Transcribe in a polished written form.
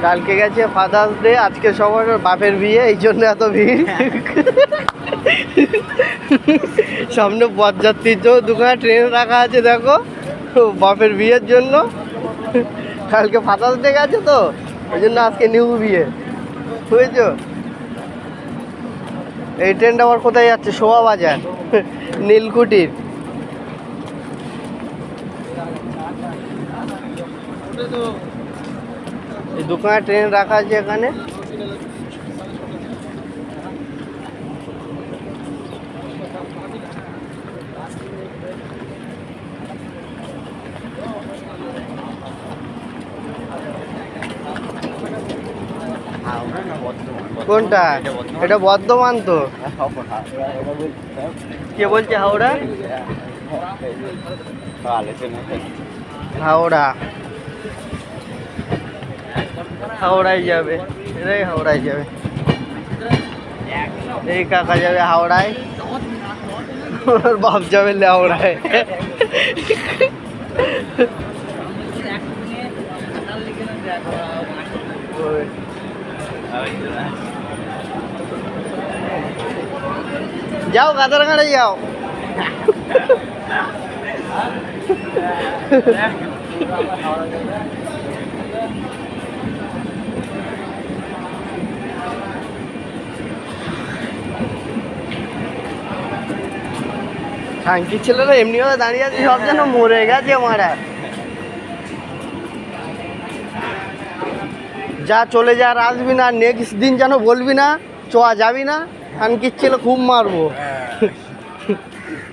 কালকে গেছে father's day, আজকে সবার বাপের বিয়ে, এই জন্য এত ভিড়। সামনে বরযাত্রীর জন্য দুখানা ট্রেন রাখা আছে দেখো, বাপের বিয়ের জন্য। কালকে ফাদার্স ডে গেছে তো, ওই জন্য আজকে নিউ বিয়ে বুঝেছ। এই ট্রেনটা আবার কোথায় যাচ্ছে? শোভা বাজার, নীলকুঠির। এই দুখানা ট্রেন রাখা আছে এখানে। কোনটা? এটা বর্ধমান তো। কে বলছে হাওড়া? হাওড়া, হাওড়ায় যাবে, এরাই হাওড়ায় যাবে। এই কাকা যাবে হাওড়ায়, ওর বাপ যাবে হাওড়ায়। যাও গাদারঘাটে যাও। সাংকির ছেলেরা এমনিভাবে দাঁড়িয়ে আছে, সব যেন মরে গেছে মারা। যা চলে যা, আর আসবি না, নেক্সট দিন যেন বলবি না চ যাবি না, সাংকির ছেলে খুব মারবো।